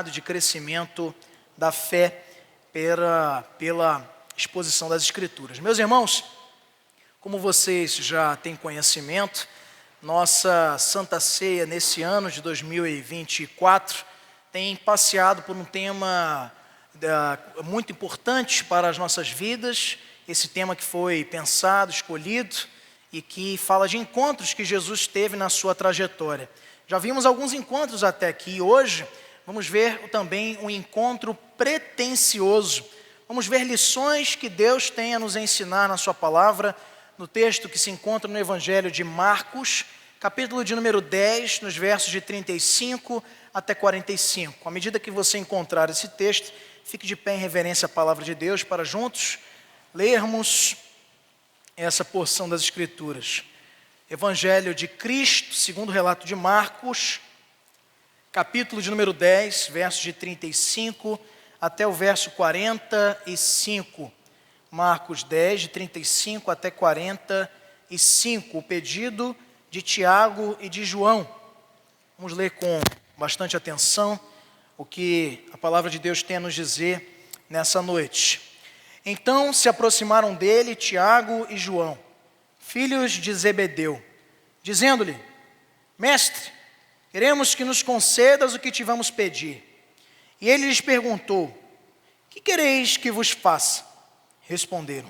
de crescimento da fé pela exposição das Escrituras. Meus irmãos, como vocês já têm conhecimento, nossa Santa Ceia nesse ano de 2024 tem passeado por um tema muito importante para as nossas vidas, esse tema que foi pensado, escolhido e que fala de encontros que Jesus teve na sua trajetória. Já vimos alguns encontros até aqui e hoje vamos ver também um encontro pretensioso. Vamos ver lições que Deus tem a nos ensinar na sua palavra, no texto que se encontra no Evangelho de Marcos, capítulo de número 10, nos versos de 35 até 45. À medida que você encontrar esse texto, fique de pé em reverência à palavra de Deus para juntos lermos essa porção das Escrituras. Evangelho de Cristo, segundo o relato de Marcos, capítulo de número 10, versos de 35 até o verso 45. Marcos 10, de 35 até 45, o pedido de Tiago e de João. Vamos ler com bastante atenção o que a palavra de Deus tem a nos dizer nessa noite. Então se aproximaram dele Tiago e João, filhos de Zebedeu, dizendo-lhe: Mestre, queremos que nos concedas o que te vamos pedir. E ele lhes perguntou: Que quereis que vos faça? Responderam: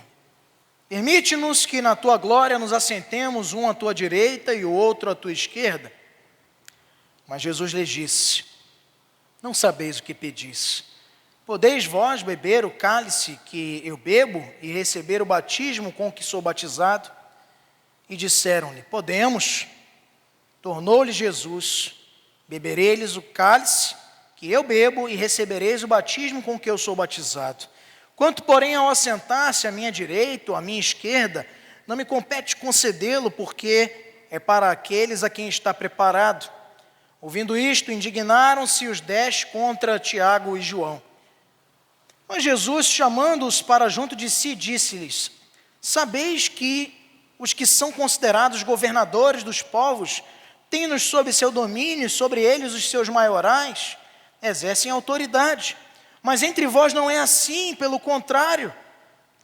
Permite-nos que na tua glória nos assentemos, um à tua direita e o outro à tua esquerda. Mas Jesus lhes disse: Não sabeis o que pedis. Podeis vós beber o cálice que eu bebo e receber o batismo com que sou batizado? E disseram-lhe: Podemos. Tornou-lhe Jesus: Bebereis o cálice que eu bebo e recebereis o batismo com que eu sou batizado. Quanto, porém, ao assentar-se à minha direita ou à minha esquerda, não me compete concedê-lo, porque é para aqueles a quem está preparado. Ouvindo isto, indignaram-se os 10 contra Tiago e João. Mas Jesus, chamando-os para junto de si, disse-lhes: Sabeis que os que são considerados governadores dos povos têm-nos sob seu domínio, e sobre eles os seus maiorais exercem autoridade. Mas entre vós não é assim, pelo contrário.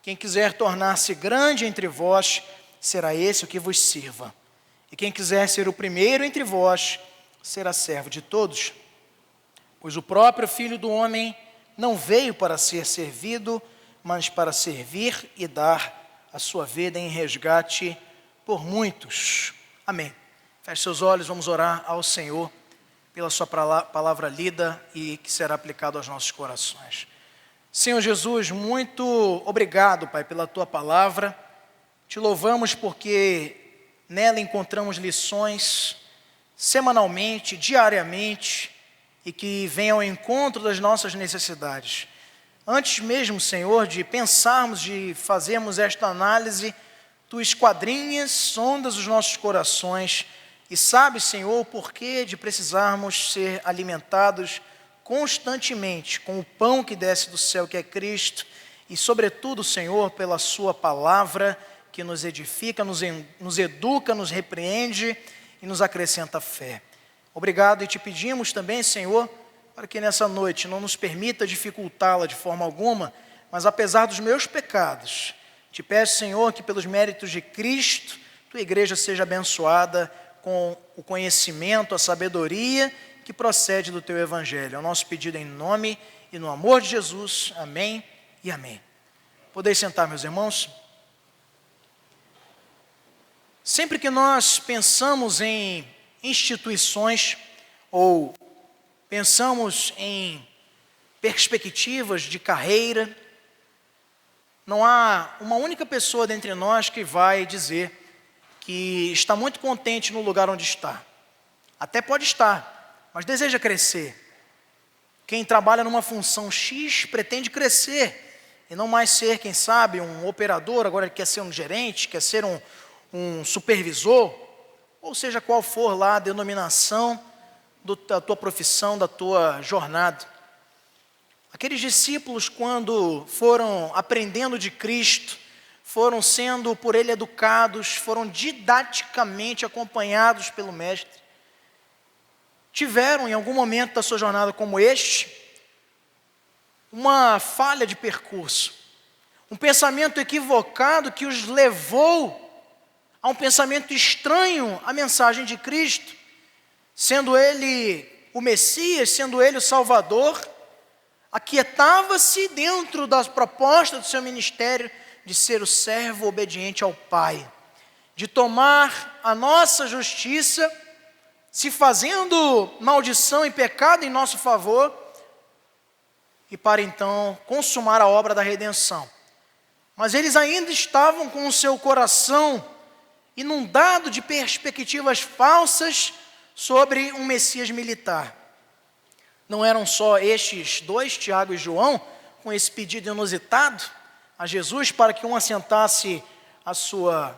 Quem quiser tornar-se grande entre vós, será esse o que vos sirva. E quem quiser ser o primeiro entre vós, será servo de todos. Pois o próprio Filho do Homem não veio para ser servido, mas para servir e dar a sua vida em resgate por muitos. Amém. Feche seus olhos, vamos orar ao Senhor pela sua palavra lida e que será aplicado aos nossos corações. Senhor Jesus, muito obrigado, Pai, pela tua palavra. Te louvamos porque nela encontramos lições semanalmente, diariamente, e que vêm ao encontro das nossas necessidades. Antes mesmo, Senhor, de pensarmos, de fazermos esta análise, tu esquadrinhas, sondas os nossos corações e sabes, Senhor, o porquê de precisarmos ser alimentados constantemente com o pão que desce do céu, que é Cristo, e sobretudo, Senhor, pela sua palavra que nos edifica, nos educa, nos repreende e nos acrescenta fé. Obrigado, e te pedimos também, Senhor, para que nessa noite não nos permita dificultá-la de forma alguma, mas apesar dos meus pecados, te peço, Senhor, que pelos méritos de Cristo, tua igreja seja abençoada com o conhecimento, a sabedoria que procede do teu Evangelho. É o nosso pedido em nome e no amor de Jesus. Amém e amém. Podeis sentar, meus irmãos. Sempre que nós pensamos em instituições ou pensamos em perspectivas de carreira, não há uma única pessoa dentre nós que vai dizer que está muito contente no lugar onde está. Até pode estar, mas deseja crescer. Quem trabalha numa função X pretende crescer e não mais ser, quem sabe, um operador, agora ele quer ser um gerente, quer ser um supervisor, ou seja, qual for lá a denominação da tua profissão, da tua jornada. Aqueles discípulos, quando foram aprendendo de Cristo, foram sendo por ele educados, foram didaticamente acompanhados pelo Mestre. tiveram em algum momento da sua jornada como este, uma falha de percurso, um pensamento equivocado que os levou a um pensamento estranho à mensagem de Cristo, sendo Ele o Messias, sendo Ele o Salvador, aquietava-se dentro das propostas do seu ministério de ser o servo obediente ao Pai, de tomar a nossa justiça, se fazendo maldição e pecado em nosso favor, e para então consumar a obra da redenção. Mas eles ainda estavam com o seu coração inundado de perspectivas falsas sobre um Messias militar. Não eram só estes dois, Tiago e João, com esse pedido inusitado a Jesus para que um assentasse à sua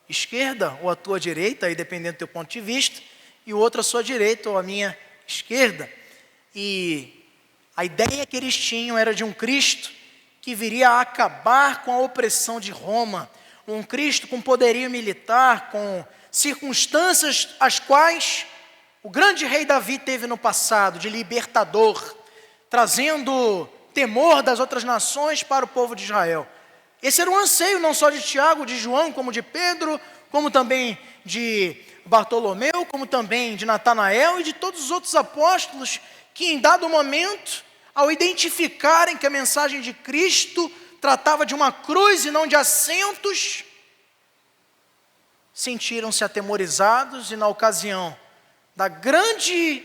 esquerda ou à tua direita, aí dependendo do teu ponto de vista, e o outro à sua direita ou à minha esquerda. E a ideia que eles tinham era de um Cristo que viria a acabar com a opressão de Roma, um Cristo com poderio militar, com circunstâncias as quais o grande rei Davi teve no passado, de libertador, trazendo temor das outras nações para o povo de Israel. Esse era um anseio não só de Tiago, de João, como de Pedro, como também de Bartolomeu, como também de Natanael e de todos os outros apóstolos que em dado momento, ao identificarem que a mensagem de Cristo tratava de uma cruz e não de assentos, sentiram-se atemorizados e na ocasião da grande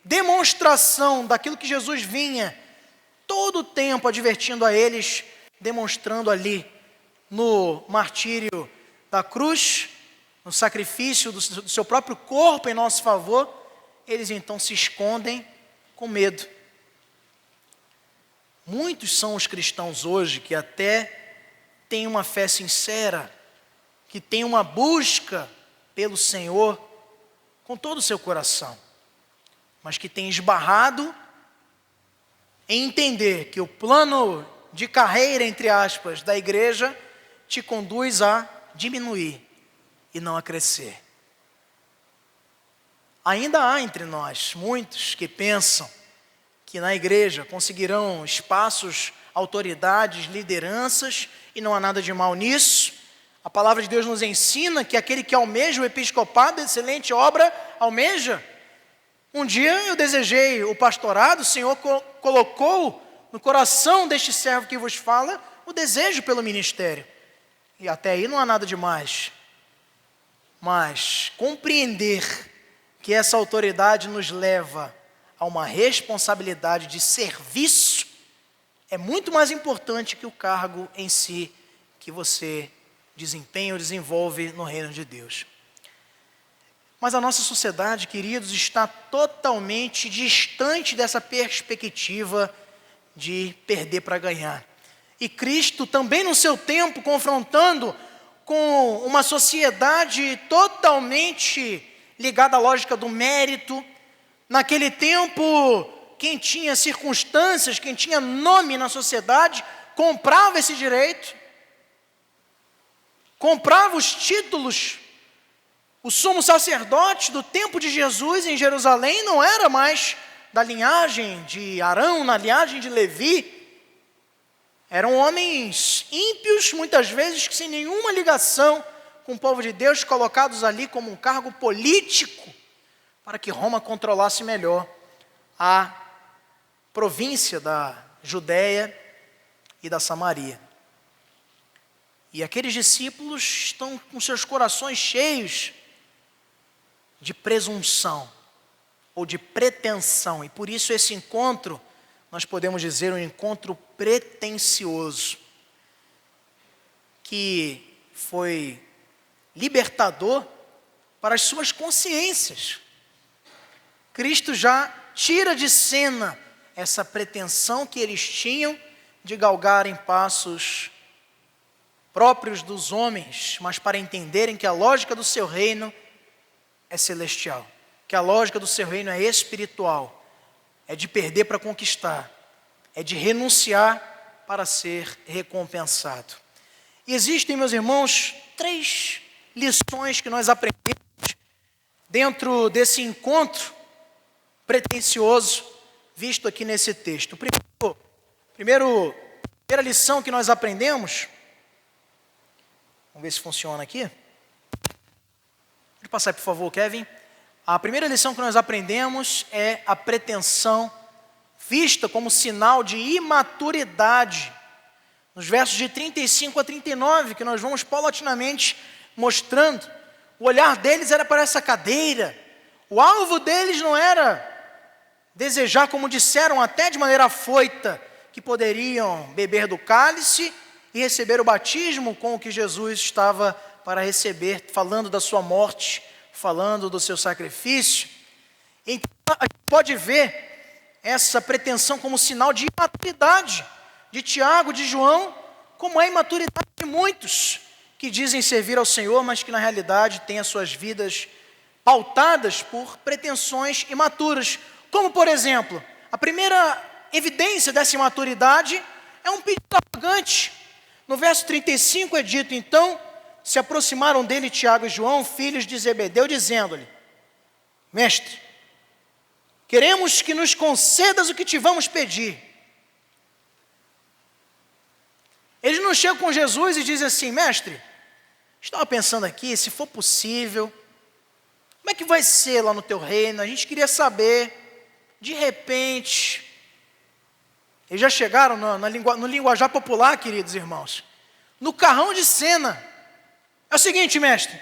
demonstração daquilo que Jesus vinha todo o tempo advertindo a eles, demonstrando ali no martírio da cruz, no sacrifício do seu próprio corpo em nosso favor, eles então se escondem com medo. Muitos são os cristãos hoje que até têm uma fé sincera, que têm uma busca pelo Senhor com todo o seu coração, mas que têm esbarrado em entender que o plano de carreira, entre aspas, da igreja te conduz a diminuir e não a crescer. Ainda há entre nós muitos que pensam que na igreja conseguirão espaços, autoridades, lideranças, e não há nada de mal nisso. A palavra de Deus nos ensina que aquele que almeja o episcopado, excelente obra, almeja. Um dia eu desejei o pastorado, o Senhor colocou no coração deste servo que vos fala o desejo pelo ministério. E até aí não há nada demais. Mas compreender que essa autoridade nos leva a uma responsabilidade de serviço é muito mais importante que o cargo em si que você desempenha ou desenvolve no reino de Deus. Mas a nossa sociedade, queridos, está totalmente distante dessa perspectiva de perder para ganhar. E Cristo também no seu tempo, confrontando com uma sociedade totalmente ligada à lógica do mérito. Naquele tempo, quem tinha circunstâncias, quem tinha nome na sociedade, comprava esse direito, comprava os títulos. O sumo sacerdote do tempo de Jesus em Jerusalém não era mais da linhagem de Arão, na linhagem de Levi. Eram homens ímpios, muitas vezes sem nenhuma ligação com o povo de Deus, colocados ali como um cargo político, para que Roma controlasse melhor a província da Judéia e da Samaria. E aqueles discípulos estão com seus corações cheios de presunção ou de pretensão, e por isso esse encontro, nós podemos dizer um encontro pretensioso, que foi libertador para as suas consciências. Cristo já tira de cena essa pretensão que eles tinham de galgarem passos próprios dos homens, mas para entenderem que a lógica do seu reino é celestial, que a lógica do seu reino é espiritual, é de perder para conquistar, é de renunciar para ser recompensado. E existem, meus irmãos, 3 lições que nós aprendemos dentro desse encontro pretensioso visto aqui nesse texto. Primeira lição que nós aprendemos, vamos ver se funciona aqui. Pode passar, por favor, Kevin. A primeira lição que nós aprendemos é a pretensão vista como sinal de imaturidade. Nos versos de 35 a 39, que nós vamos paulatinamente mostrando, o olhar deles era para essa cadeira. O alvo deles não era desejar, como disseram até de maneira afoita, que poderiam beber do cálice e receber o batismo com o que Jesus estava para receber, falando da sua morte, falando do seu sacrifício. Então, a gente pode ver essa pretensão como sinal de imaturidade de Tiago, de João, como é a imaturidade de muitos que dizem servir ao Senhor, mas que na realidade têm as suas vidas pautadas por pretensões imaturas. Como, por exemplo, a primeira evidência dessa imaturidade é um pedido arrogante. No verso 35 é dito, então, se aproximaram dele Tiago e João, filhos de Zebedeu, dizendo-lhe: Mestre, queremos que nos concedas o que te vamos pedir. Eles não chegam com Jesus e dizem assim: Mestre, estava pensando aqui, se for possível, como é que vai ser lá no teu reino? A gente queria saber, de repente. Eles já chegaram no linguajar popular, queridos irmãos, no carrão de cena. É o seguinte, mestre,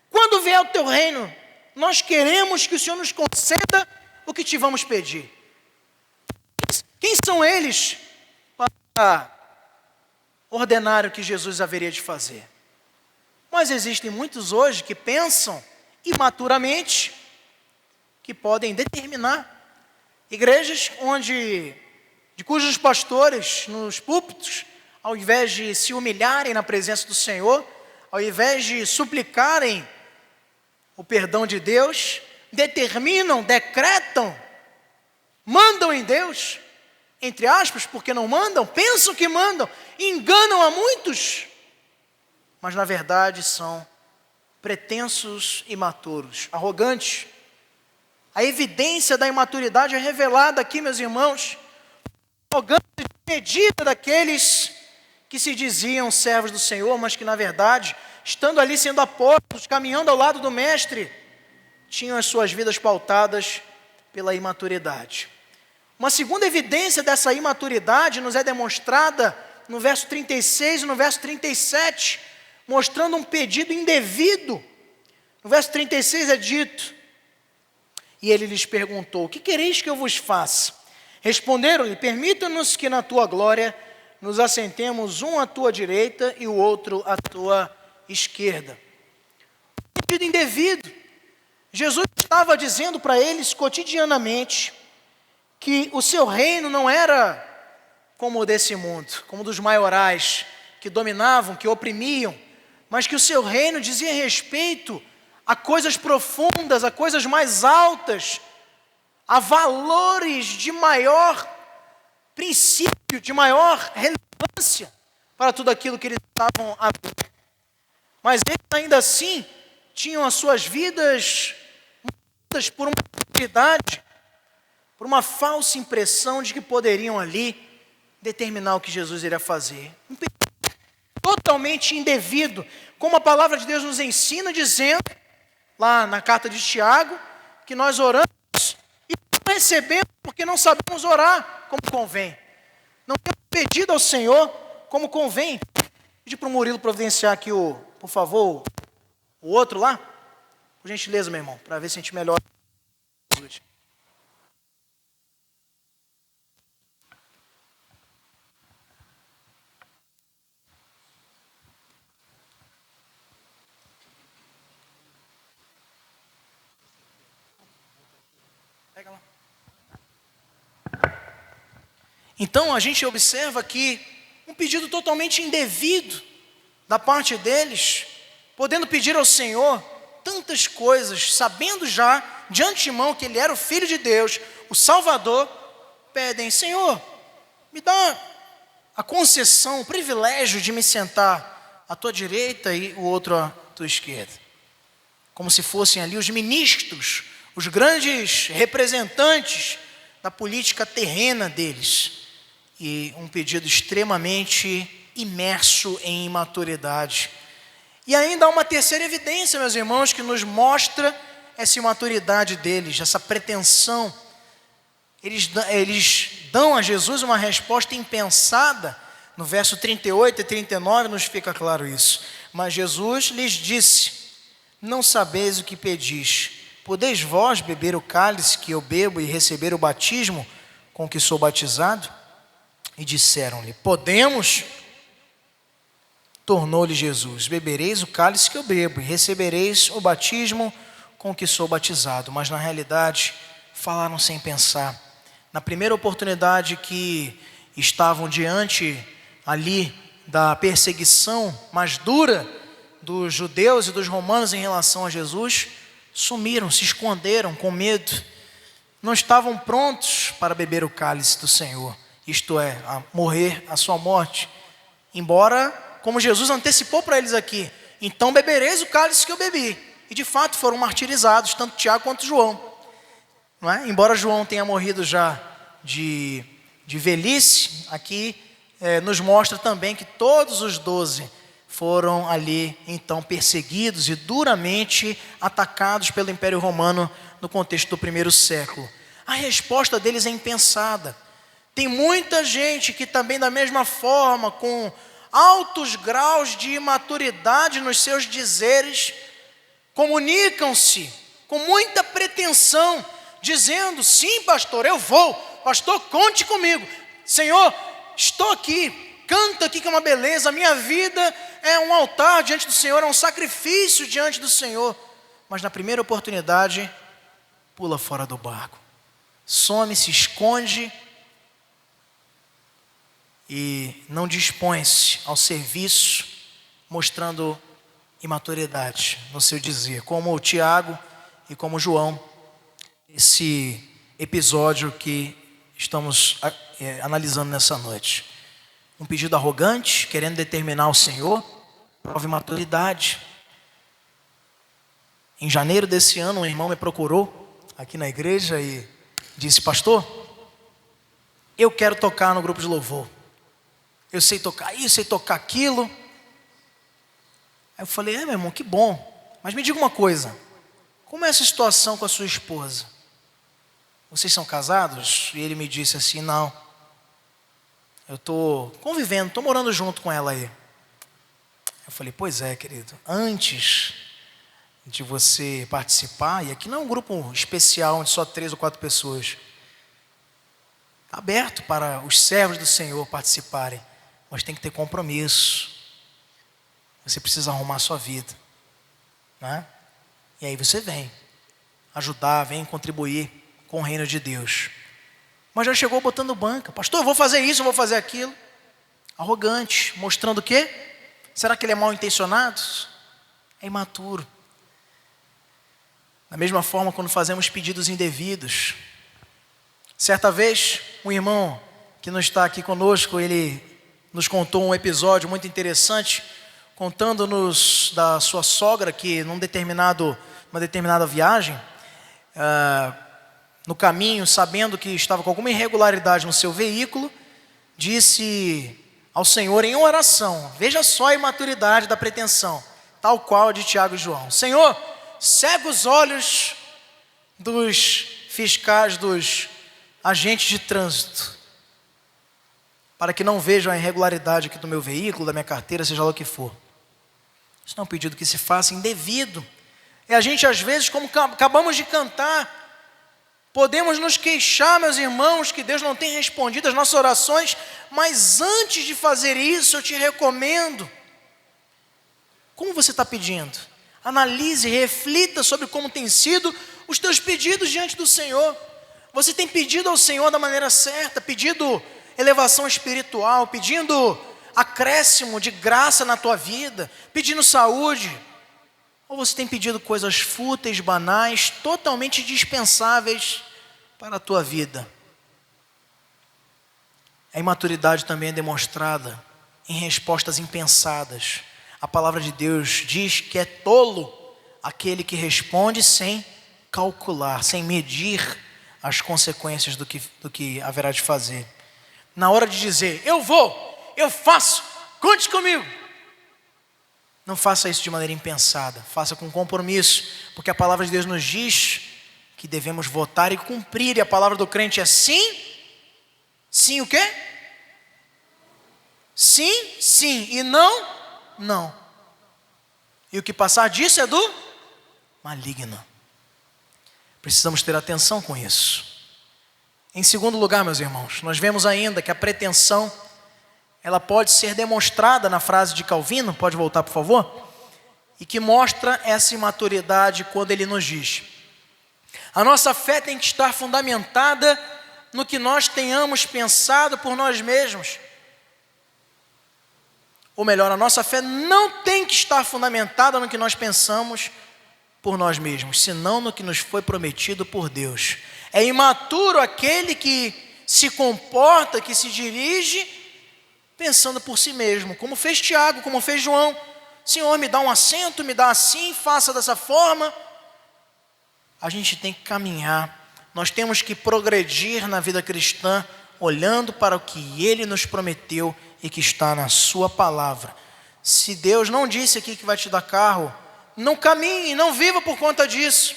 quando vier o teu reino, nós queremos que o Senhor nos conceda o que te vamos pedir. Quem são eles para ordenar o que Jesus haveria de fazer? Mas existem muitos hoje que pensam imaturamente que podem determinar. Igrejas de cujos pastores nos púlpitos, ao invés de se humilharem na presença do Senhor, ao invés de suplicarem o perdão de Deus, determinam, decretam, mandam em Deus, entre aspas, porque não mandam, pensam que mandam, enganam a muitos, mas na verdade são pretensos imaturos, arrogantes. A evidência da imaturidade é revelada aqui, meus irmãos, arrogância medida daqueles que se diziam servos do Senhor, mas que na verdade, estando ali sendo apóstolos, caminhando ao lado do Mestre, tinham as suas vidas pautadas pela imaturidade. Uma segunda evidência dessa imaturidade nos é demonstrada no verso 36 e no verso 37, mostrando um pedido indevido. No verso 36 é dito: e ele lhes perguntou: o que quereis que eu vos faça? Responderam-lhe: permita-nos que na tua glória nos assentemos um à tua direita e o outro à tua esquerda. Pedido indevido. Jesus estava dizendo para eles cotidianamente que o seu reino não era como o desse mundo, como dos maiorais que dominavam, que oprimiam, mas que o seu reino dizia respeito a coisas profundas, a coisas mais altas, a valores de maior princípio, de maior relevância para tudo aquilo que eles estavam a ver. Mas eles ainda assim tinham as suas vidas mudadas por uma identidade, por uma falsa impressão de que poderiam ali determinar o que Jesus iria fazer. Um pedido totalmente indevido, como a palavra de Deus nos ensina, dizendo, lá na carta de Tiago, que nós oramos e não recebemos porque não sabemos orar como convém. Não temos pedido ao Senhor como convém. Pedi para o Murilo providenciar aqui, por favor, o outro lá. Por gentileza, meu irmão, para ver se a gente melhora. Pega lá. Então a gente observa aqui um pedido totalmente indevido da parte deles, podendo pedir ao Senhor tantas coisas, sabendo já de antemão que Ele era o Filho de Deus, o Salvador, pedem: Senhor, me dá a concessão, o privilégio de me sentar à tua direita e o outro à tua esquerda. Como se fossem ali os ministros os grandes representantes da política terrena deles, e um pedido extremamente imerso em imaturidade. E ainda há uma terceira evidência, meus irmãos, que nos mostra essa imaturidade deles, essa pretensão. Eles dão a Jesus uma resposta impensada. No verso 38 e 39 nos fica claro isso. Mas Jesus lhes disse: não sabeis o que pedis. Podeis vós beber o cálice que eu bebo e receber o batismo com que sou batizado? E disseram-lhe: podemos. Tornou-lhe Jesus: bebereis o cálice que eu bebo e recebereis o batismo com que sou batizado. Mas na realidade falaram sem pensar. Na primeira oportunidade que estavam diante ali da perseguição mais dura dos judeus e dos romanos em relação a Jesus, sumiram, se esconderam com medo. Não estavam prontos para beber o cálice do Senhor, isto é, a morrer a sua morte. Embora, como Jesus antecipou para eles aqui: então bebereis o cálice que eu bebi. E de fato foram martirizados, tanto Tiago quanto João. Não é? Embora João tenha morrido já de velhice, aqui nos mostra também que todos os 12 foram ali então perseguidos e duramente atacados pelo Império Romano no contexto do primeiro século. A resposta deles é impensada. Tem muita gente que também da mesma forma, com altos graus de imaturidade nos seus dizeres, comunicam-se com muita pretensão, dizendo: sim, pastor, eu vou. Pastor, conte comigo. Senhor, estou aqui. Canta aqui que é uma beleza. A minha vida é um altar diante do Senhor, é um sacrifício diante do Senhor. Mas na primeira oportunidade, pula fora do barco. Some, se esconde e não dispõe-se ao serviço, mostrando imaturidade no seu dizer, como o Tiago e como João. Esse episódio que estamos analisando nessa noite. Um pedido arrogante, querendo determinar o Senhor, prova imaturidade. Em janeiro desse ano, um irmão me procurou aqui na igreja e disse: pastor, eu quero tocar no grupo de louvor. Eu sei tocar isso, sei tocar aquilo. Aí eu falei: meu irmão, que bom. Mas me diga uma coisa, como é essa situação com a sua esposa? Vocês são casados? E ele me disse assim: não, eu estou convivendo, estou morando junto com ela aí. Eu falei: pois é, querido, antes de você participar, e aqui não é um grupo especial onde só 3 ou 4 pessoas, está aberto para os servos do Senhor participarem, mas tem que ter compromisso. Você precisa arrumar a sua vida, né? E aí você vem ajudar, vem contribuir com o reino de Deus. Mas já chegou botando banca: pastor, eu vou fazer isso, eu vou fazer aquilo. Arrogante, mostrando o quê? Será que ele é mal intencionado? É imaturo. Da mesma forma, quando fazemos pedidos indevidos. Certa vez, um irmão que não está aqui conosco, ele nos contou um episódio muito interessante, contando-nos da sua sogra que numa determinada viagem, no caminho, sabendo que estava com alguma irregularidade no seu veículo, disse ao Senhor em oração, veja só a imaturidade da pretensão, tal qual a de Tiago e João: Senhor, cega os olhos dos fiscais, dos agentes de trânsito, para que não vejam a irregularidade aqui do meu veículo, da minha carteira, seja lá o que for. Isso não é um pedido que se faça indevido. E a gente, às vezes, como acabamos de cantar, podemos nos queixar, meus irmãos, que Deus não tem respondido às nossas orações, mas antes de fazer isso, eu te recomendo: como você está pedindo? Analise, reflita sobre como tem sido os teus pedidos diante do Senhor. Você tem pedido ao Senhor da maneira certa, pedido elevação espiritual, pedindo acréscimo de graça na tua vida, pedindo saúde? Ou você tem pedido coisas fúteis, banais, totalmente dispensáveis para a tua vida? A imaturidade também é demonstrada em respostas impensadas. A palavra de Deus diz que é tolo aquele que responde sem calcular, sem medir as consequências do que haverá de fazer. Na hora de dizer, eu vou, eu faço, conte comigo. Não faça isso de maneira impensada, faça com compromisso, porque a palavra de Deus nos diz que devemos votar e cumprir, e a palavra do crente é sim, sim o quê? Sim, sim, e não, não. E o que passar disso é do maligno. Precisamos ter atenção com isso. Em segundo lugar, meus irmãos, nós vemos ainda que a pretensão, ela pode ser demonstrada na frase de Calvino, pode voltar por favor, e que mostra essa imaturidade quando ele nos diz: a nossa fé tem que estar fundamentada no que nós tenhamos pensado por nós mesmos. Ou melhor, a nossa fé não tem que estar fundamentada no que nós pensamos por nós mesmos, senão no que nos foi prometido por Deus. É imaturo aquele que se comporta, que se dirige pensando por si mesmo, como fez Tiago, como fez João. Senhor, me dá um assento, me dá assim, faça dessa forma. A gente tem que caminhar, nós temos que progredir na vida cristã, olhando para o que Ele nos prometeu e que está na sua palavra. Se Deus não disse aqui que vai te dar carro, não caminhe, não viva por conta disso.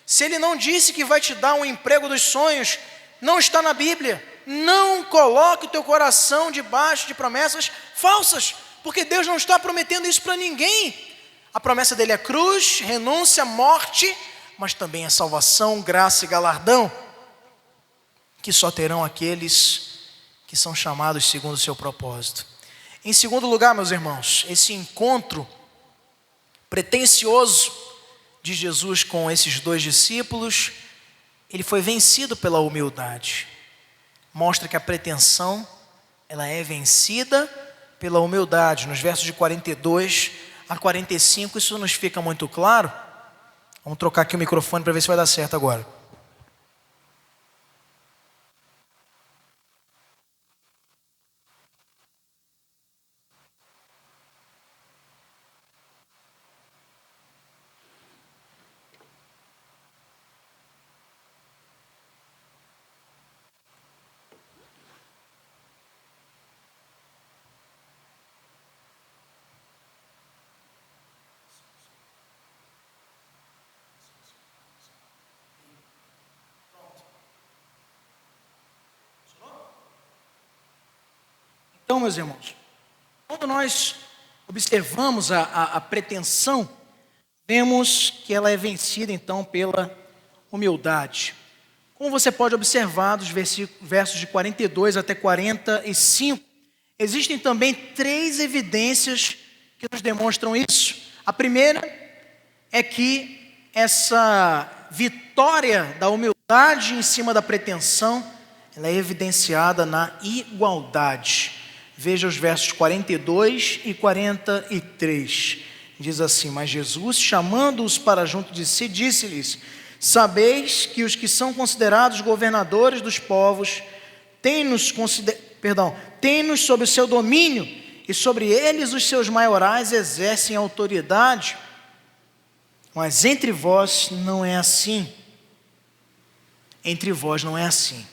Se Ele não disse que vai te dar um emprego dos sonhos, não está na Bíblia. Não coloque o teu coração debaixo de promessas falsas, porque Deus não está prometendo isso para ninguém. A promessa dele é cruz, renúncia, morte, mas também é salvação, graça e galardão, que só terão aqueles que são chamados segundo o seu propósito. Em segundo lugar, meus irmãos, esse encontro pretensioso de Jesus com esses dois discípulos, ele foi vencido pela humildade. Mostra que a pretensão, ela é vencida pela humildade. Nos versos de 42 a 45, isso nos fica muito claro. Vamos trocar aqui o microfone para ver se vai dar certo agora. Então, meus irmãos, quando nós observamos a pretensão, vemos que ela é vencida então pela humildade. Como você pode observar dos versos de 42 até 45, existem também 3 evidências que nos demonstram isso. A primeira é que essa vitória da humildade em cima da pretensão, ela é evidenciada na igualdade. Veja os versos 42 e 43. Diz assim: mas Jesus, chamando-os para junto de si, disse-lhes: sabeis que os que são considerados governadores dos povos têm-nos sob o seu domínio, e sobre eles os seus maiorais exercem autoridade. Mas entre vós não é assim. Entre vós não é assim.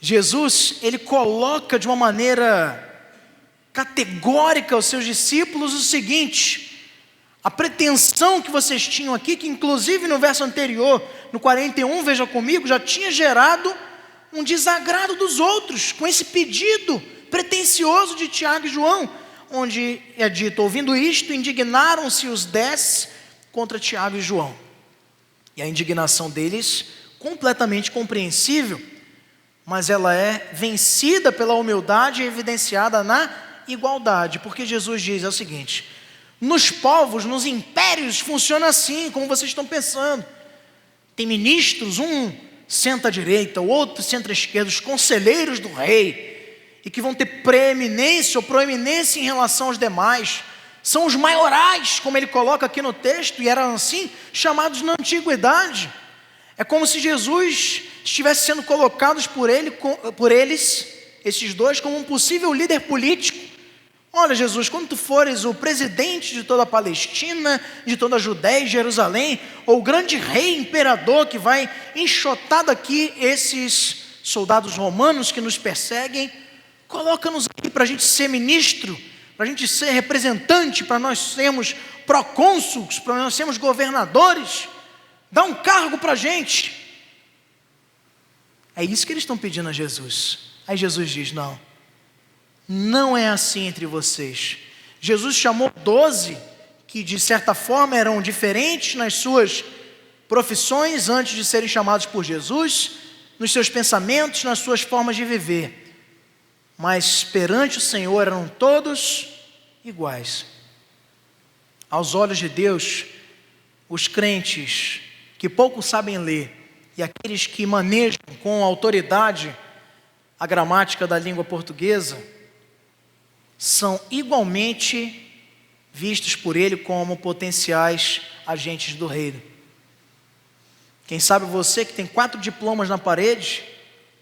Jesus, ele coloca de uma maneira categórica aos seus discípulos o seguinte: a pretensão que vocês tinham aqui, que inclusive no verso anterior, no 41, veja comigo, já tinha gerado um desagrado dos outros, com esse pedido pretensioso de Tiago e João, onde é dito: ouvindo isto, indignaram-se os 10 contra Tiago e João. E a indignação deles, completamente compreensível, mas ela é vencida pela humildade e evidenciada na igualdade, porque Jesus diz o seguinte: nos povos, nos impérios, funciona assim, como vocês estão pensando. Tem ministros, um senta à direita, o outro senta à esquerda, os conselheiros do rei, e que vão ter preeminência ou proeminência em relação aos demais. São os maiorais, como ele coloca aqui no texto, e eram assim chamados na antiguidade. É como se Jesus estivesse sendo colocado por eles, esses dois, como um possível líder político, olha Jesus, quando tu fores o presidente de toda a Palestina, de toda a Judéia e Jerusalém, ou o grande rei, imperador que vai enxotar daqui esses soldados romanos que nos perseguem, coloca-nos aqui para a gente ser ministro, para a gente ser representante, para nós sermos procônsuls, para nós sermos governadores, dá um cargo para a gente. É isso que eles estão pedindo a Jesus. Aí Jesus diz, não é assim entre vocês. Jesus chamou 12, que de certa forma eram diferentes nas suas profissões antes de serem chamados por Jesus, nos seus pensamentos, nas suas formas de viver. Mas perante o Senhor eram todos iguais. Aos olhos de Deus, os crentes que pouco sabem ler e aqueles que manejam com autoridade a gramática da língua portuguesa, são igualmente vistos por Ele como potenciais agentes do reino. Quem sabe você que tem 4 diplomas na parede,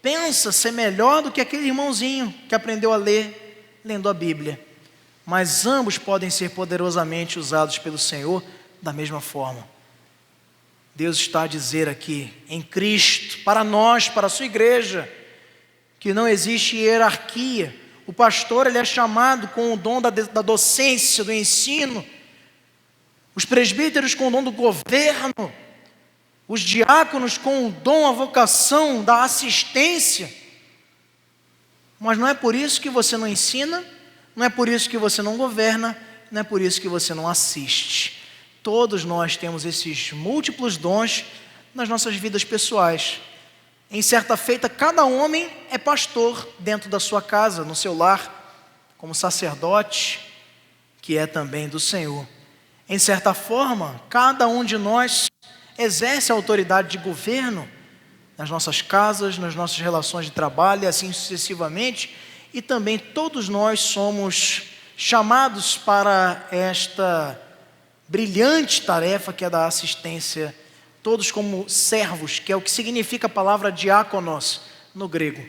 pensa ser melhor do que aquele irmãozinho que aprendeu a ler, lendo a Bíblia. Mas ambos podem ser poderosamente usados pelo Senhor da mesma forma. Deus está a dizer aqui, em Cristo, para nós, para a sua igreja, que não existe hierarquia. O pastor ele é chamado com o dom da docência, do ensino. Os presbíteros com o dom do governo. Os diáconos com o dom, a vocação da assistência. Mas não é por isso que você não ensina, não é por isso que você não governa, não é por isso que você não assiste. Todos nós temos esses múltiplos dons nas nossas vidas pessoais. Em certa feita, cada homem é pastor dentro da sua casa, no seu lar, como sacerdote, que é também do Senhor. Em certa forma, cada um de nós exerce a autoridade de governo nas nossas casas, nas nossas relações de trabalho e assim sucessivamente, e também todos nós somos chamados para esta brilhante tarefa que é da assistência, todos como servos, que é o que significa a palavra diáconos no grego.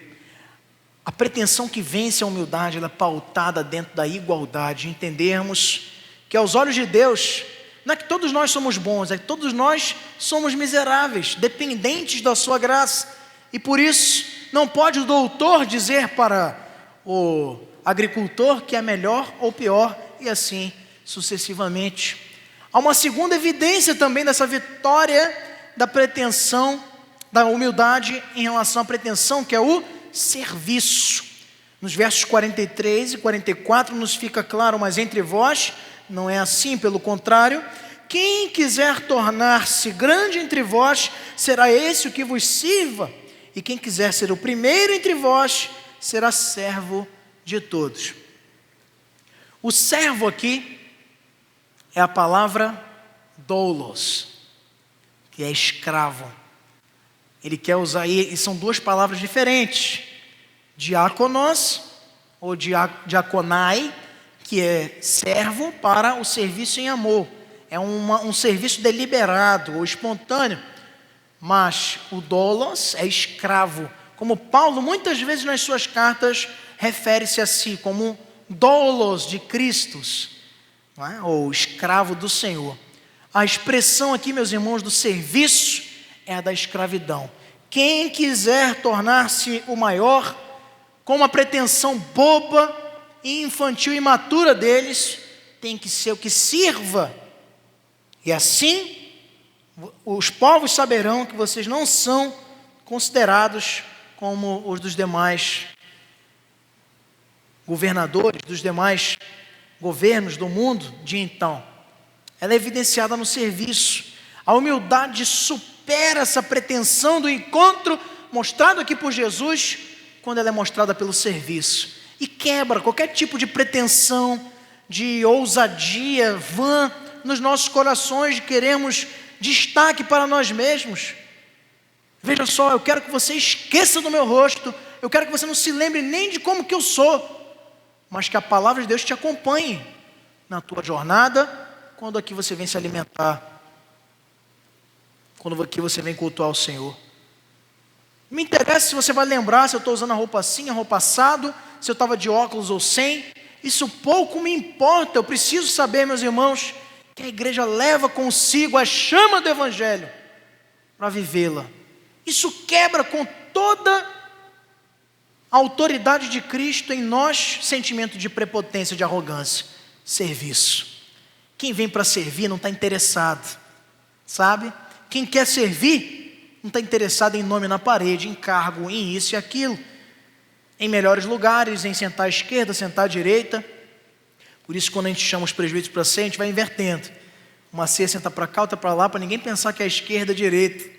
A pretensão que vence a humildade, ela é pautada dentro da igualdade, entendermos que aos olhos de Deus, não é que todos nós somos bons, é que todos nós somos miseráveis, dependentes da sua graça. E por isso, não pode o doutor dizer para o agricultor que é melhor ou pior, e assim sucessivamente. Há uma segunda evidência também dessa vitória da pretensão, da humildade em relação à pretensão, que é o serviço. Nos versos 43 e 44 nos fica claro, mas entre vós não é assim, pelo contrário, quem quiser tornar-se grande entre vós, será esse o que vos sirva, e quem quiser ser o primeiro entre vós, será servo de todos. O servo aqui é a palavra doulos, que é escravo. Ele quer usar aí, e são duas palavras diferentes, diáconos ou diaconai, que é servo para o serviço em amor. É um serviço deliberado ou espontâneo. Mas o doulos é escravo. Como Paulo, muitas vezes nas suas cartas, refere-se a si como doulos de Cristo, não é? Ou escravo do Senhor. A expressão aqui, meus irmãos, do serviço é a da escravidão. Quem quiser tornar-se o maior, com uma pretensão boba, infantil e imatura deles, tem que ser o que sirva. E assim, os povos saberão que vocês não são considerados como os dos demais governadores, dos demais governos do mundo de então. Ela é evidenciada no serviço. A humildade supera essa pretensão do encontro mostrado aqui por Jesus, quando ela é mostrada pelo serviço. E quebra qualquer tipo de pretensão, de ousadia vã nos nossos corações, de queremos destaque para nós mesmos. Veja só, eu quero que você esqueça do meu rosto, eu quero que você não se lembre nem de como que eu sou, mas que a palavra de Deus te acompanhe na tua jornada, quando aqui você vem se alimentar, quando aqui você vem cultuar o Senhor. Me interessa se você vai lembrar se eu estou usando a roupa assim, a roupa assado, se eu estava de óculos ou sem. Isso pouco me importa. Eu preciso saber, meus irmãos, que a igreja leva consigo a chama do Evangelho para vivê-la. Isso quebra com toda a autoridade de Cristo em nós, sentimento de prepotência, de arrogância. Serviço. Quem vem para servir não está interessado, sabe? Quem quer servir não está interessado em nome na parede, em cargo, em isso e aquilo, em melhores lugares, em sentar à esquerda, sentar à direita. Por isso, quando a gente chama os presbíteros para ser, a gente vai invertendo. Uma ceia senta para cá, outra para lá, para ninguém pensar que é a esquerda, a direita.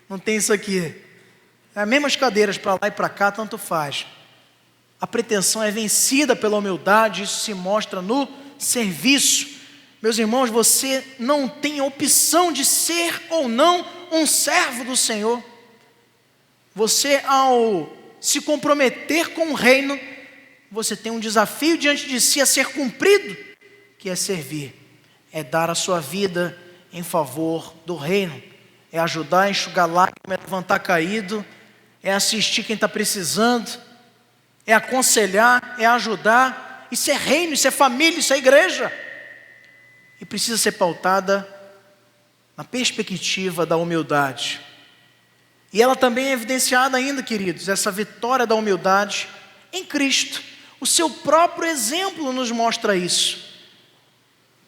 Não tem isso aqui. É as mesmas cadeiras para lá e para cá, tanto faz. A pretensão é vencida pela humildade, isso se mostra no serviço. Meus irmãos, você não tem opção de ser ou não um servo do Senhor. Você, ao se comprometer com o reino, você tem um desafio diante de si a ser cumprido, que é servir, é dar a sua vida em favor do reino, é ajudar a enxugar lágrimas, é levantar caído, é assistir quem está precisando, é aconselhar, é ajudar. Isso é reino, isso é família, isso é igreja. E precisa ser pautada na perspectiva da humildade. E ela também é evidenciada ainda, queridos, essa vitória da humildade em Cristo. O seu próprio exemplo nos mostra isso.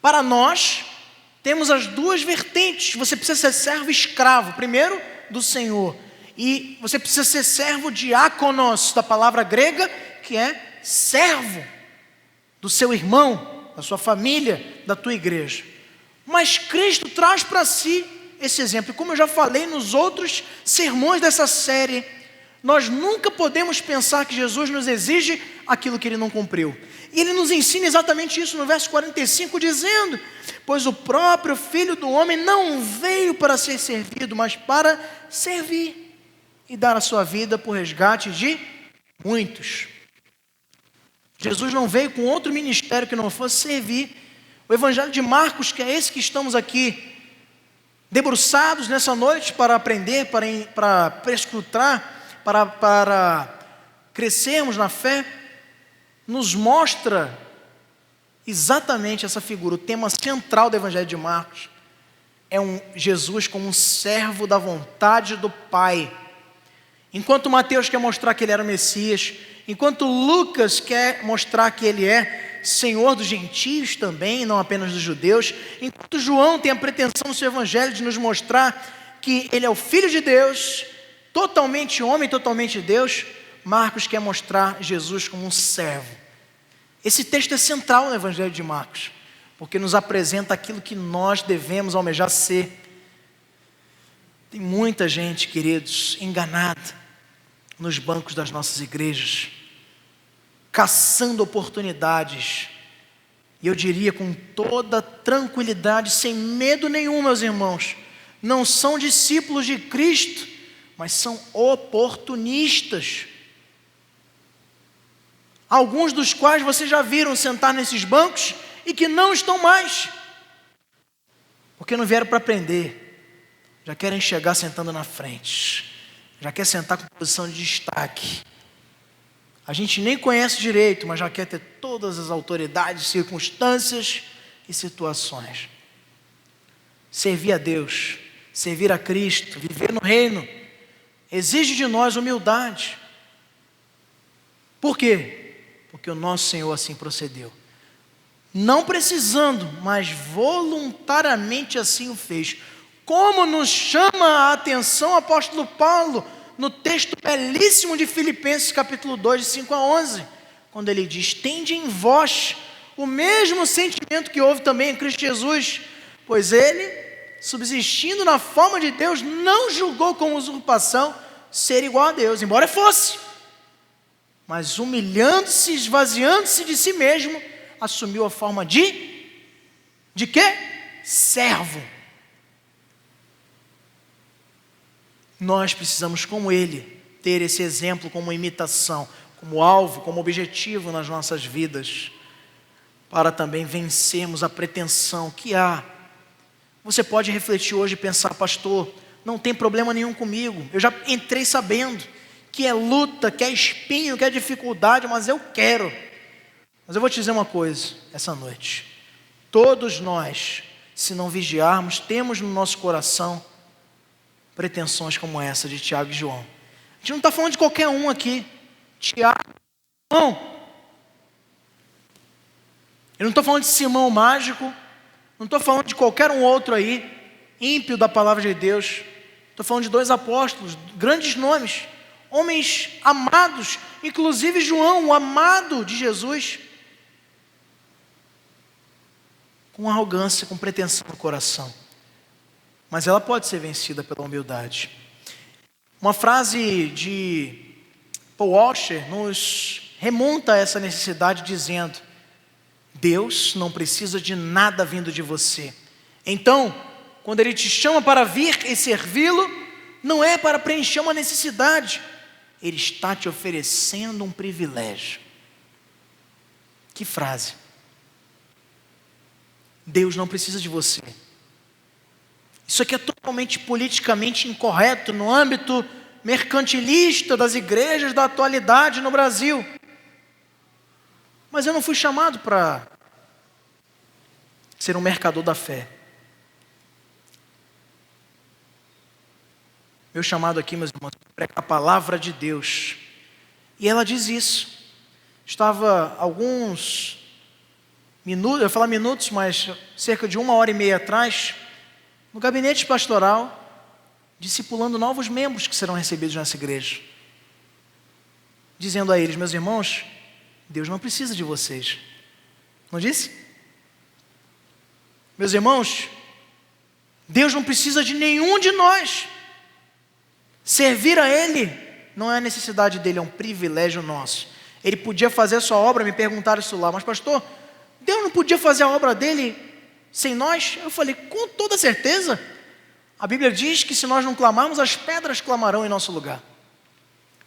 Para nós, temos as duas vertentes. Você precisa ser servo escravo, primeiro do Senhor. E você precisa ser servo diáconos, da palavra grega, que é servo do seu irmão, da sua família, da tua igreja. Mas Cristo traz para si esse exemplo. Como eu já falei nos outros sermões dessa série, nós nunca podemos pensar que Jesus nos exige aquilo que Ele não cumpriu. E Ele nos ensina exatamente isso no verso 45, dizendo: pois o próprio Filho do Homem não veio para ser servido, mas para servir e dar a sua vida por resgate de muitos. Jesus não veio com outro ministério que não fosse servir. O Evangelho de Marcos, que é esse que estamos aqui debruçados nessa noite para aprender, para perscrutar, para crescermos na fé, nos mostra exatamente essa figura. O tema central do Evangelho de Marcos é Jesus como um servo da vontade do Pai. Enquanto Mateus quer mostrar que ele era o Messias, enquanto Lucas quer mostrar que ele é Senhor dos gentios também, não apenas dos judeus, enquanto João tem a pretensão no seu evangelho de nos mostrar que ele é o Filho de Deus, totalmente homem, totalmente Deus, Marcos quer mostrar Jesus como um servo. Esse texto é central no Evangelho de Marcos, porque nos apresenta aquilo que nós devemos almejar ser. Tem muita gente, queridos, enganada nos bancos das nossas igrejas, caçando oportunidades, e eu diria com toda tranquilidade, sem medo nenhum, meus irmãos, não são discípulos de Cristo, mas são oportunistas. Alguns dos quais vocês já viram sentar nesses bancos e que não estão mais, porque não vieram para aprender, já querem chegar sentando na frente, já quer sentar com posição de destaque. A gente nem conhece direito, mas já quer ter todas as autoridades, circunstâncias e situações. Servir a Deus, servir a Cristo, viver no reino, exige de nós humildade. Por quê? Porque o nosso Senhor assim procedeu. Não precisando, mas voluntariamente assim o fez. Como nos chama a atenção o apóstolo Paulo no texto belíssimo de Filipenses capítulo 2, de 5 a 11, quando ele diz: tende em vós o mesmo sentimento que houve também em Cristo Jesus, pois ele, subsistindo na forma de Deus, não julgou como usurpação ser igual a Deus, embora fosse, mas humilhando-se, esvaziando-se de si mesmo, assumiu a forma de quê? Servo. Nós precisamos, como ele, ter esse exemplo como imitação, como alvo, como objetivo nas nossas vidas, para também vencermos a pretensão que há. Você pode refletir hoje e pensar: pastor, não tem problema nenhum comigo, eu já entrei sabendo que é luta, que é espinho, que é dificuldade, mas eu quero. Mas eu vou te dizer uma coisa essa noite. Todos nós, se não vigiarmos, temos no nosso coração pretensões como essa de Tiago e João. A gente não está falando de qualquer um aqui. Tiago, João. Eu não estou falando de Simão mágico. Não estou falando de qualquer um outro aí, ímpio da palavra de Deus. Estou falando de 2 apóstolos, grandes nomes, homens amados, inclusive João, o amado de Jesus, com arrogância, com pretensão no coração. Mas ela pode ser vencida pela humildade. Uma frase de Paul Washer nos remonta a essa necessidade dizendo: Deus não precisa de nada vindo de você. Então, quando Ele te chama para vir e servi-lo, não é para preencher uma necessidade. Ele está te oferecendo um privilégio. Que frase! Deus não precisa de você. Isso aqui é totalmente politicamente incorreto no âmbito mercantilista das igrejas da atualidade no Brasil. Mas eu não fui chamado para ser um mercador da fé. Meu chamado aqui, meus irmãos, é pregar a palavra de Deus. E ela diz isso. Estava alguns minutos, eu ia falar minutos, mas cerca de 1h30 atrás, no gabinete pastoral, discipulando novos membros que serão recebidos nessa igreja. Dizendo a eles: meus irmãos, Deus não precisa de vocês. Não disse? Meus irmãos, Deus não precisa de nenhum de nós. Servir a Ele não é a necessidade dEle, é um privilégio nosso. Ele podia fazer a sua obra, me perguntaram isso lá, mas pastor, Deus não podia fazer a obra dEle sem nós? Eu falei, com toda certeza. A Bíblia diz que se nós não clamarmos, as pedras clamarão em nosso lugar.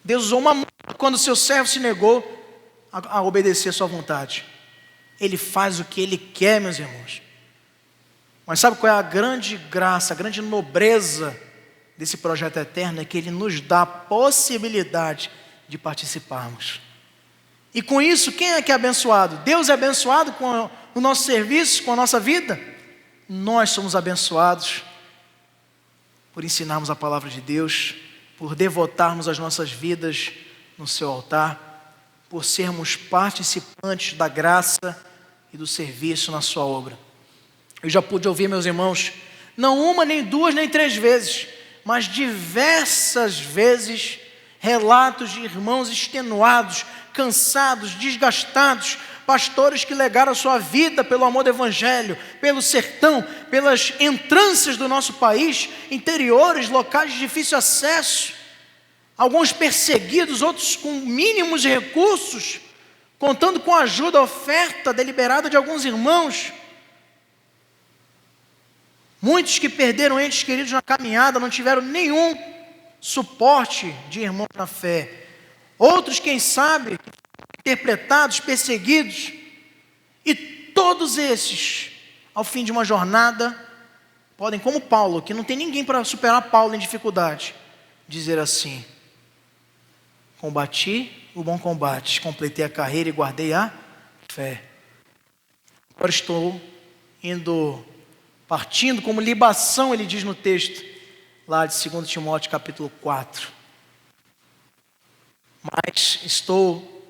Deus usou uma mão quando o seu servo se negou a obedecer a sua vontade. Ele faz o que Ele quer, meus irmãos. Mas sabe qual é a grande graça, a grande nobreza desse projeto eterno? É que Ele nos dá a possibilidade de participarmos. E com isso, quem é que é abençoado? Deus é abençoado com o nosso serviço, com a nossa vida? Nós somos abençoados por ensinarmos a palavra de Deus, por devotarmos as nossas vidas no seu altar, por sermos participantes da graça e do serviço na sua obra. Eu já pude ouvir, meus irmãos, não uma, nem duas, nem 3 vezes, mas diversas vezes, relatos de irmãos extenuados, cansados, desgastados, pastores que legaram a sua vida pelo amor do Evangelho, pelo sertão, pelas entrâncias do nosso país, interiores, locais de difícil acesso, alguns perseguidos, outros com mínimos recursos, contando com a ajuda, a oferta deliberada de alguns irmãos. Muitos que perderam entes queridos na caminhada, não tiveram nenhum suporte de irmãos na fé. Outros, quem sabe, interpretados, perseguidos. E todos esses, ao fim de uma jornada, podem, como Paulo, que não tem ninguém para superar Paulo em dificuldade, dizer assim: combati o bom combate, completei a carreira e guardei a fé. Agora estou partindo como libação, ele diz no texto, lá de 2 Timóteo capítulo 4. Mas estou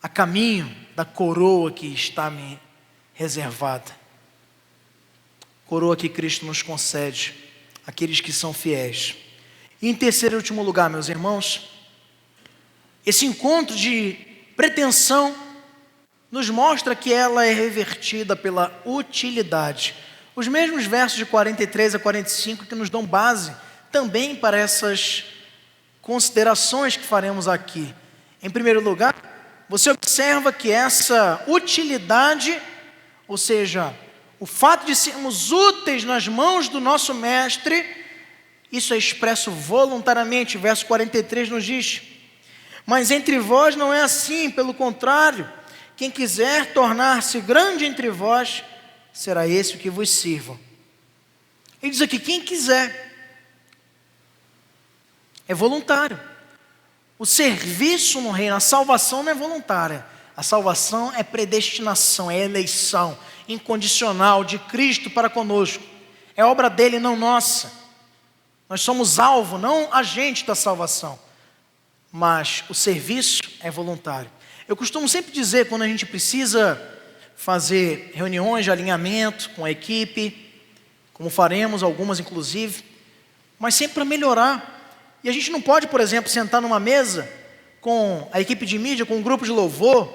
a caminho da coroa que está me reservada. Coroa que Cristo nos concede, aqueles que são fiéis. E em terceiro e último lugar, meus irmãos, esse encontro de pretensão nos mostra que ela é revertida pela utilidade. Os mesmos versos de 43 a 45 que nos dão base também para essas considerações que faremos aqui. Em primeiro lugar, você observa que essa utilidade, ou seja, o fato de sermos úteis nas mãos do nosso mestre, isso é expresso voluntariamente. O verso 43 nos diz: mas entre vós não é assim, pelo contrário, quem quiser tornar-se grande entre vós, será esse o que vos sirva. Ele diz aqui, quem quiser. É voluntário. O serviço no reino, a salvação não é voluntária. A salvação é predestinação, é eleição incondicional de Cristo para conosco. É obra dele, não nossa. Nós somos alvo, não agente da salvação. Mas o serviço é voluntário. Eu costumo sempre dizer, quando a gente precisa fazer reuniões de alinhamento com a equipe, como faremos algumas inclusive, mas sempre para melhorar. E a gente não pode, por exemplo, sentar numa mesa com a equipe de mídia, com um grupo de louvor,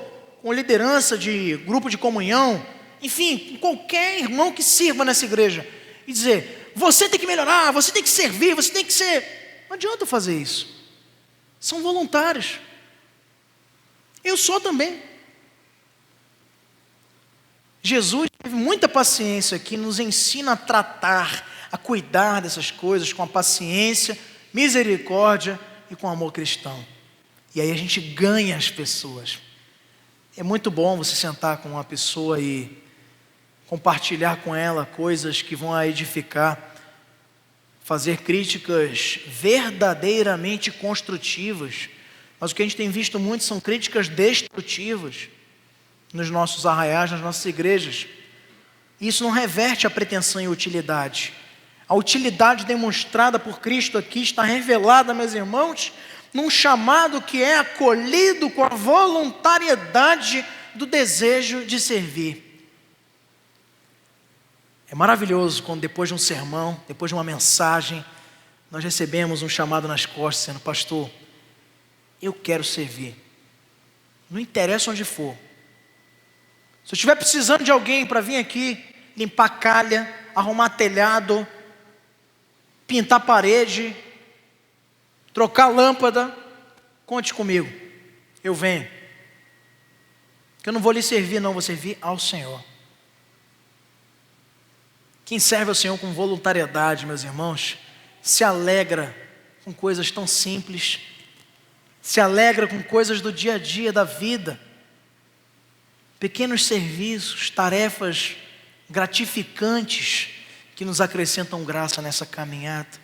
com liderança de grupo de comunhão, enfim, qualquer irmão que sirva nessa igreja, e dizer: você tem que melhorar, você tem que servir, você tem que ser... Não adianta fazer isso. São voluntários. Eu sou também. Jesus teve muita paciência aqui, nos ensina a tratar, a cuidar dessas coisas com a paciência, misericórdia e com amor cristão. E aí a gente ganha as pessoas. É muito bom você sentar com uma pessoa e compartilhar com ela coisas que vão a edificar, fazer críticas verdadeiramente construtivas. Mas o que a gente tem visto muito são críticas destrutivas nos nossos arraiais, nas nossas igrejas. Isso não reverte a pretensão e utilidade. A utilidade demonstrada por Cristo aqui está revelada, meus irmãos, num chamado que é acolhido com a voluntariedade do desejo de servir. É maravilhoso quando depois de um sermão, depois de uma mensagem, nós recebemos um chamado nas costas, dizendo: pastor, eu quero servir. Não interessa onde for. Se eu estiver precisando de alguém para vir aqui, limpar calha, arrumar telhado, pintar parede, trocar lâmpada, conte comigo, eu venho. Que eu não vou lhe servir, não, vou servir ao Senhor. Quem serve ao Senhor com voluntariedade, meus irmãos, se alegra com coisas tão simples, se alegra com coisas do dia a dia da vida, pequenos serviços, tarefas gratificantes que nos acrescentam graça nessa caminhada.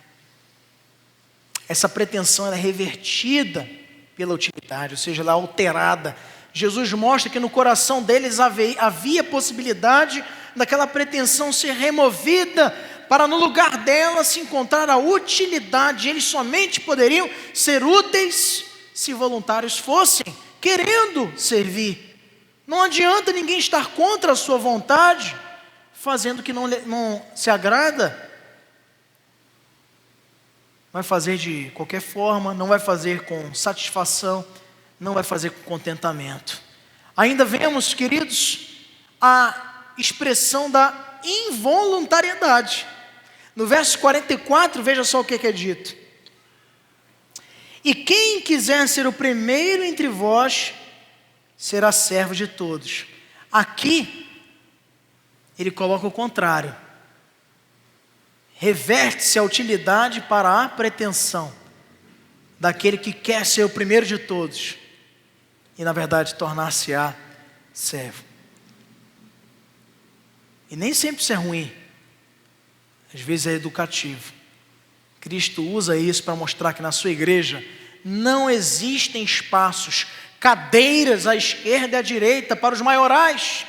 Essa pretensão ela é revertida pela utilidade, ou seja, ela é alterada. Jesus mostra que no coração deles havia possibilidade daquela pretensão ser removida, para no lugar dela se encontrar a utilidade. Eles somente poderiam ser úteis se voluntários fossem, querendo servir. Não adianta ninguém estar contra a sua vontade, fazendo o que não se agrada. Vai fazer de qualquer forma, não vai fazer com satisfação, não vai fazer com contentamento. Ainda vemos, queridos, a expressão da involuntariedade. No verso 44, veja só o que é dito: e quem quiser ser o primeiro entre vós, será servo de todos. Aqui, ele coloca o contrário. Reverte-se a utilidade para a pretensão daquele que quer ser o primeiro de todos e, na verdade, tornar-se-á servo. E nem sempre isso é ruim, às vezes é educativo. Cristo usa isso para mostrar que na sua igreja não existem espaços, cadeiras à esquerda e à direita para os maiorais,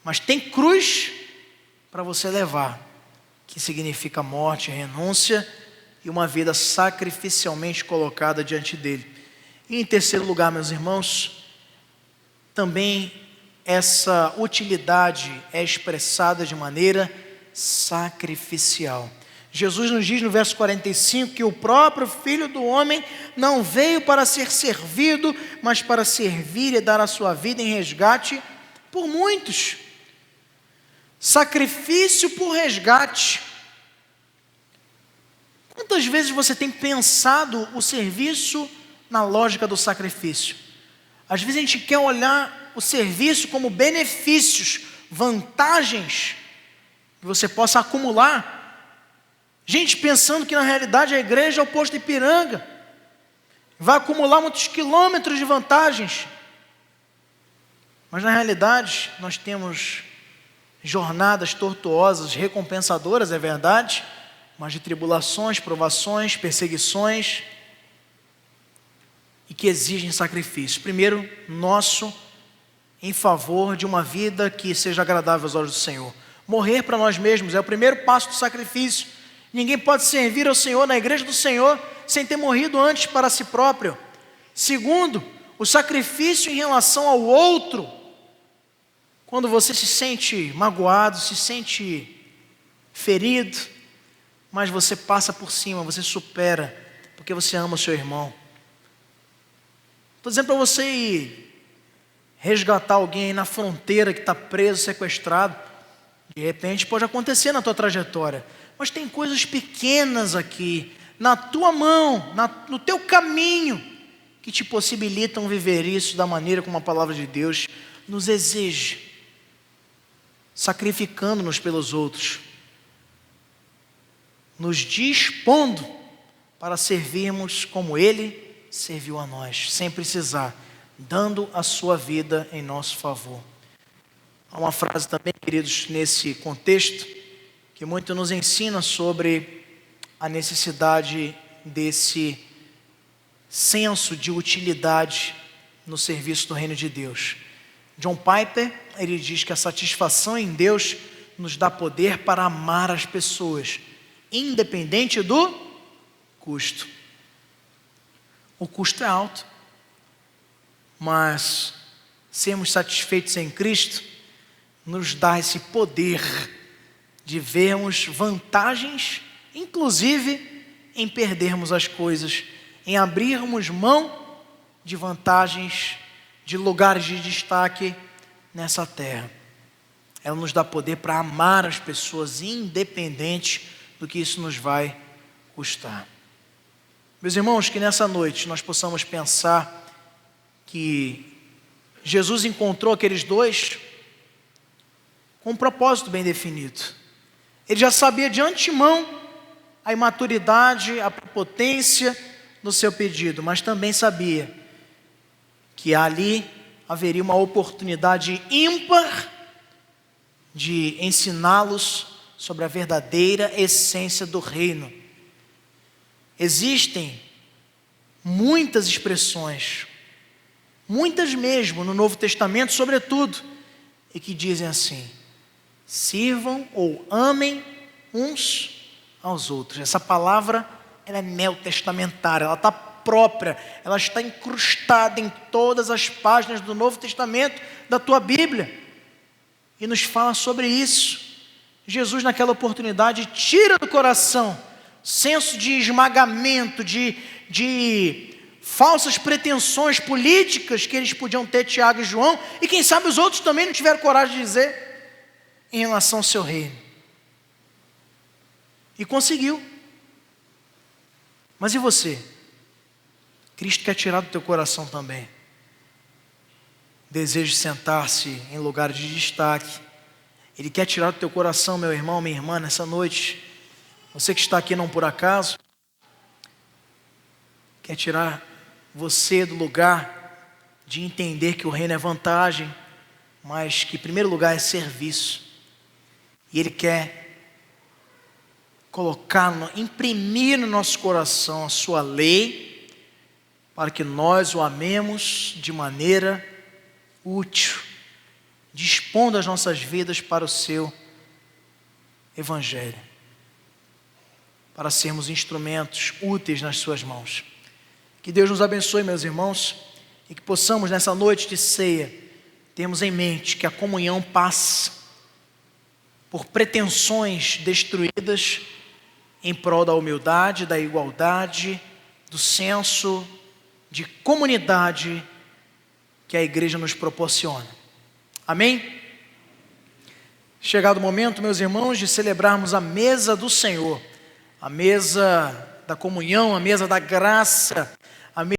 mas tem cruz para você levar, que significa morte, renúncia e uma vida sacrificialmente colocada diante dele. E em terceiro lugar, meus irmãos, também essa utilidade é expressada de maneira sacrificial. Jesus nos diz no verso 45 que o próprio Filho do Homem não veio para ser servido, mas para servir e dar a sua vida em resgate por muitos. Sacrifício por resgate. Quantas vezes você tem pensado o serviço na lógica do sacrifício? Às vezes a gente quer olhar o serviço como benefícios, vantagens que você possa acumular. Gente pensando que na realidade a igreja é o posto Ipiranga, vai acumular muitos quilômetros de vantagens. Mas na realidade nós temos jornadas tortuosas, recompensadoras, é verdade, mas de tribulações, provações, perseguições. e que exigem sacrifício. Primeiro, nosso, em favor de uma vida que seja agradável aos olhos do Senhor. Morrer para nós mesmos é o primeiro passo do sacrifício. Ninguém pode servir ao Senhor na igreja do Senhor sem ter morrido antes para si próprio. Segundo, o sacrifício em relação ao outro. Quando você se sente magoado, se sente ferido, mas você passa por cima, você supera, porque você ama o seu irmão. Estou dizendo para você ir resgatar alguém aí na fronteira que está preso, sequestrado. De repente pode acontecer na tua trajetória, mas tem coisas pequenas aqui, na tua mão, no teu caminho, que te possibilitam viver isso da maneira como a palavra de Deus nos exige, sacrificando-nos pelos outros, nos dispondo para servirmos como Ele serviu a nós, sem precisar, dando a sua vida em nosso favor. Há uma frase também, queridos, nesse contexto, que muito nos ensina sobre a necessidade desse senso de utilidade no serviço do reino de Deus. John Piper, ele diz que a satisfação em Deus nos dá poder para amar as pessoas, independente do custo. O custo é alto, mas sermos satisfeitos em Cristo nos dá esse poder de vermos vantagens, inclusive em perdermos as coisas, em abrirmos mão de vantagens, de lugares de destaque nessa terra. Ela nos dá poder para amar as pessoas, independente do que isso nos vai custar. Meus irmãos, que nessa noite nós possamos pensar que Jesus encontrou aqueles dois com um propósito bem definido. Ele já sabia de antemão a imaturidade, a prepotência no seu pedido, mas também sabia que ali haveria uma oportunidade ímpar de ensiná-los sobre a verdadeira essência do reino. Existem muitas expressões, muitas mesmo no Novo Testamento, sobretudo, e que dizem assim: sirvam ou amem uns aos outros. Essa palavra, ela é neotestamentária, ela está própria, ela está incrustada em todas as páginas do Novo Testamento da tua Bíblia, e nos fala sobre isso. Jesus, naquela oportunidade, tira do coração senso de esmagamento, de falsas pretensões políticas que eles podiam ter, Tiago e João, e quem sabe os outros também não tiveram coragem de dizer em relação ao seu reino. E conseguiu. Mas e você? Cristo quer tirar do teu coração também desejo de sentar-se em lugar de destaque. Ele quer tirar do teu coração, meu irmão, minha irmã, nessa noite. Você que está aqui não por acaso, quer tirar você do lugar de entender que o reino é vantagem, mas que em primeiro lugar é serviço. E Ele quer colocar, imprimir no nosso coração a sua lei, para que nós o amemos de maneira útil, dispondo as nossas vidas para o seu evangelho, para sermos instrumentos úteis nas suas mãos. Que Deus nos abençoe, meus irmãos, e que possamos nessa noite de ceia termos em mente que a comunhão passa por pretensões destruídas em prol da humildade, da igualdade, do senso de comunidade que a igreja nos proporciona. Amém? Chegado o momento, meus irmãos, de celebrarmos a mesa do Senhor, a mesa da comunhão, a mesa da graça,